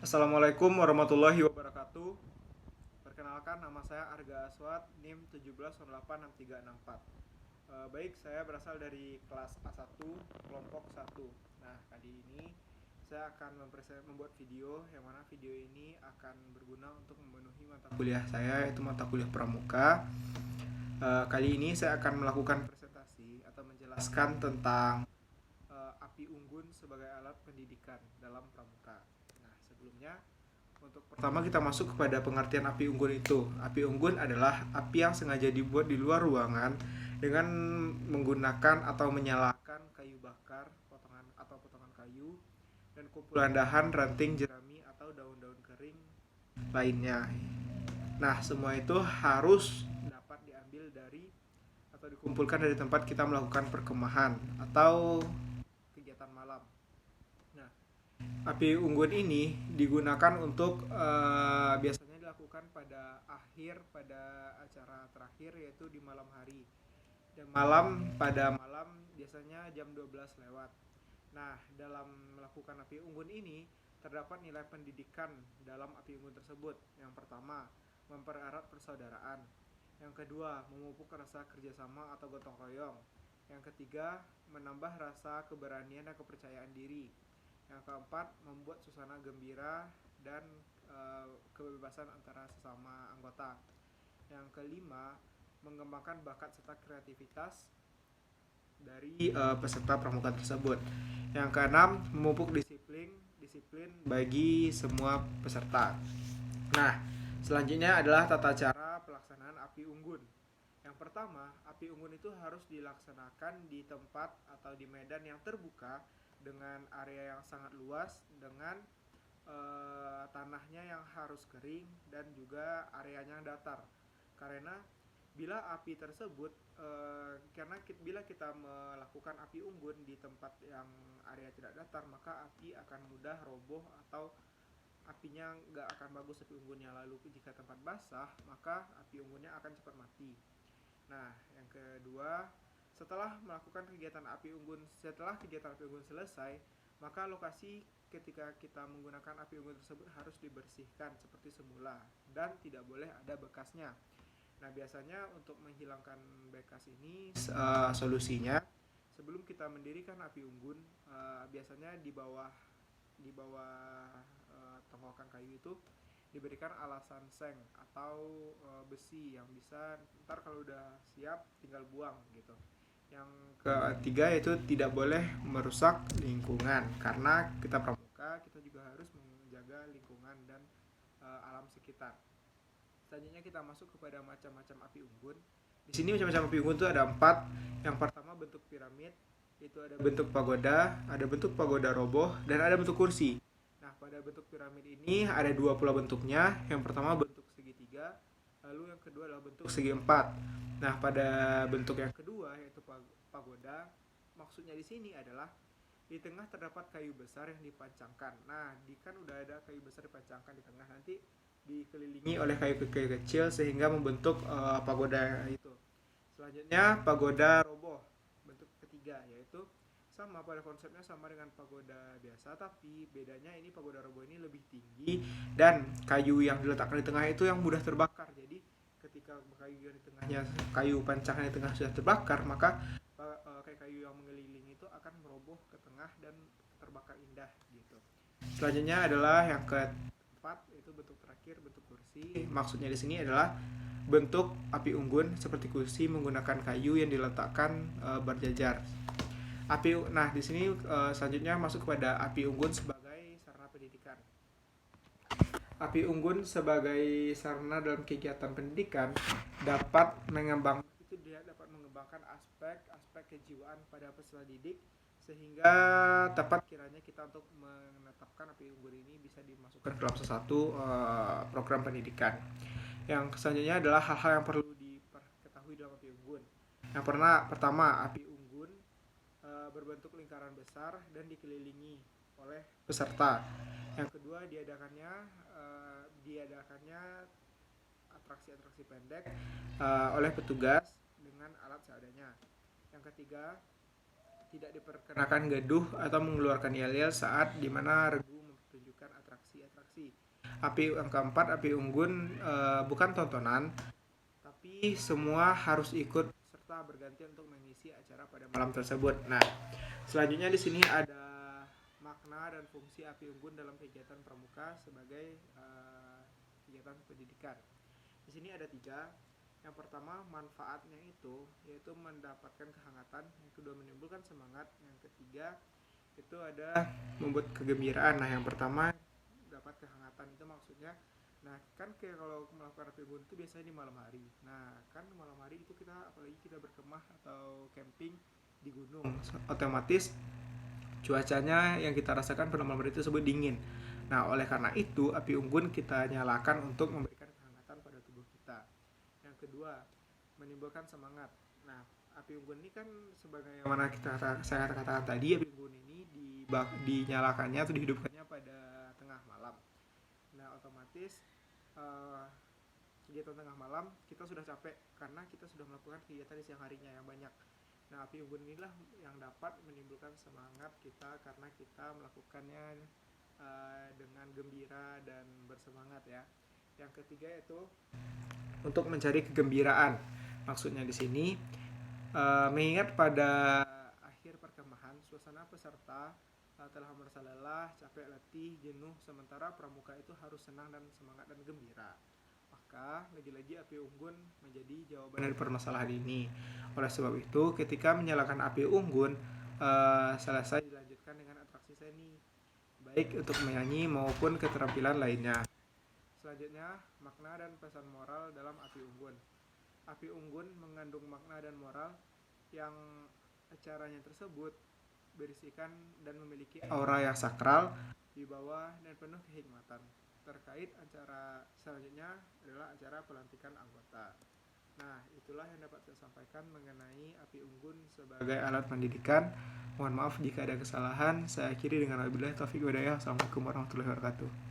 Assalamualaikum warahmatullahi wabarakatuh. Perkenalkan, nama saya Arga Aswad, NIM 17086364. Baik, saya berasal dari kelas A1, kelompok 1. Nah, kali ini saya akan membuat video yang mana video ini akan berguna untuk memenuhi mata kuliah saya, yaitu mata kuliah pramuka. Kali ini saya akan melakukan presentasi atau menjelaskan tentang api unggun sebagai alat pendidikan dalam pramuka. Nah, sebelumnya untuk pertama kita masuk kepada pengertian api unggun itu. Api unggun adalah api yang sengaja dibuat di luar ruangan dengan menggunakan atau menyalakan kayu bakar, potongan kayu dan kumpulan dahan, ranting, jerami atau daun-daun kering lainnya. Nah, semua itu harus dapat diambil dari atau dikumpulkan dari tempat kita melakukan perkemahan atau kegiatan malam. Nah, api unggun ini digunakan untuk biasanya dilakukan pada acara terakhir, yaitu di malam hari. Dan pada malam biasanya jam 12 lewat. Nah, dalam melakukan api unggun ini terdapat nilai pendidikan dalam api unggun tersebut. Yang pertama, mempererat persaudaraan. Yang kedua, memupuk rasa kerjasama atau gotong royong. Yang ketiga, menambah rasa keberanian dan kepercayaan diri. Yang keempat, membuat suasana gembira dan kebebasan antara sesama anggota. Yang kelima, mengembangkan bakat serta kreativitas dari peserta pramuka tersebut. Yang keenam, memupuk disiplin bagi semua peserta. Nah, selanjutnya adalah tata cara pelaksanaan api unggun. Yang pertama, api unggun itu harus dilaksanakan di tempat atau di medan yang terbuka dengan area yang sangat luas, dengan tanahnya yang harus kering dan juga areanya yang datar. Karena bila api tersebut bila kita melakukan api unggun di tempat yang area tidak datar, maka api akan mudah roboh atau apinya nggak akan bagus api unggunnya. Lalu jika tempat basah, maka api unggunnya akan cepat mati. Nah, yang kedua, setelah kegiatan api unggun selesai, maka lokasi ketika kita menggunakan api unggun tersebut harus dibersihkan seperti semula dan tidak boleh ada bekasnya. Nah, biasanya untuk menghilangkan bekas ini solusinya, sebelum kita mendirikan api unggun, biasanya di bawah tongkokan kayu itu diberikan alasan seng atau besi yang bisa ntar kalau udah siap tinggal buang gitu. Yang ketiga yaitu tidak boleh merusak lingkungan, karena kita pramuka kita juga harus menjaga lingkungan dan alam sekitar. Selanjutnya kita masuk kepada macam-macam api unggun. Di sini macam-macam api unggun itu ada 4. Yang pertama bentuk piramid, itu ada bentuk pagoda roboh, dan ada bentuk kursi. Nah, pada bentuk piramid ini ada dua pula bentuknya. Yang pertama bentuk segitiga, lalu yang kedua adalah bentuk segi empat. Nah, pada bentuk yang kedua yaitu pagoda, maksudnya di sini adalah di tengah terdapat kayu besar yang dipancangkan. Nah, kan udah ada kayu besar dipancangkan di tengah, nanti dikelilingi oleh kayu-kayu kecil sehingga membentuk pagoda itu. Selanjutnya pagoda roboh, bentuk ketiga, yaitu sama pada konsepnya sama dengan pagoda biasa, tapi bedanya ini pagoda roboh ini lebih tinggi dan kayu yang diletakkan di tengah itu yang mudah terbakar. Jadi ketika kayu pancangan di tengah sudah terbakar, maka kayu yang mengelilingi itu akan meroboh ke tengah dan terbakar indah gitu. Selanjutnya adalah yang keempat, itu bentuk terakhir, bentuk kursi. Maksudnya di sini adalah bentuk api unggun seperti kursi menggunakan kayu yang diletakkan berjajar. Nah, di sini selanjutnya masuk kepada api unggun sebagai sarana pendidikan. Api unggun sebagai sarana dalam kegiatan pendidikan dia dapat mengembangkan aspek kejiwaan pada peserta didik, sehingga tepat kiranya kita untuk menetapkan api unggun ini bisa dimasukkan dalam sesuatu program pendidikan. Yang selanjutnya adalah hal-hal yang perlu diketahui dalam api unggun. Yang pertama, api unggun berbentuk lingkaran besar dan dikelilingi oleh peserta. Yang kedua, diadakannya atraksi-atraksi pendek oleh petugas dengan alat seadanya. Yang ketiga, tidak diperkenakan gaduh atau mengeluarkan yel-yel saat dimana regu mempertunjukkan atraksi-atraksi atraksi. Yang keempat, api unggun bukan tontonan, tapi semua harus ikut serta berganti untuk mengisi acara pada malam tersebut. Nah, selanjutnya di sini ada makna dan fungsi api unggun dalam kegiatan pramuka sebagai kegiatan pendidikan. Di sini ada 3. Yang pertama, manfaatnya itu yaitu mendapatkan kehangatan. Yang kedua, menimbulkan semangat. Yang ketiga, itu ada membuat kegembiraan. Nah, yang pertama, dapat kehangatan itu maksudnya, nah kan kayak kalau melakukan api unggun itu biasanya di malam hari. Nah kan malam hari itu kita, apalagi kita berkemah atau camping di gunung, otomatis cuacanya yang kita rasakan pada malam hari tersebut dingin. Nah oleh karena itu api unggun kita nyalakan untuk memberikan kehangatan pada tubuh kita. Yang kedua, menimbulkan semangat. Nah api unggun ini kan sebagaimana saya katakan tadi, api unggun ini dinyalakannya atau dihidupkannya pada tengah malam. Nah otomatis kegiatan tengah malam kita sudah capek karena kita sudah melakukan kegiatan di siang harinya yang banyak. Nah api unggun inilah yang dapat menimbulkan semangat kita karena kita melakukannya dengan gembira dan bersemangat ya. Yang ketiga yaitu untuk mencari kegembiraan. Maksudnya di sini mengingat pada akhir perkemahan suasana peserta telah merasa lelah, capek, letih, jenuh, sementara pramuka itu harus senang dan semangat dan gembira. Maka lagi-lagi api unggun menjadi jawaban dari permasalahan ini. Oleh sebab itu, ketika menyalakan api unggun, selesai dilanjutkan dengan atraksi seni, baik untuk menyanyi maupun keterampilan lainnya. Selanjutnya, makna dan pesan moral dalam api unggun. Api unggun mengandung makna dan moral yang acaranya tersebut berisikan dan memiliki aura yang sakral, wibawa, dan penuh kehikmatan. Terkait acara selanjutnya adalah acara pelantikan anggota. Nah, itulah yang dapat saya sampaikan mengenai api unggun sebagai alat pendidikan. Mohon maaf jika ada kesalahan. Saya akhiri dengan wabillahi taufiq wal hidayah. Assalamualaikum warahmatullahi wabarakatuh.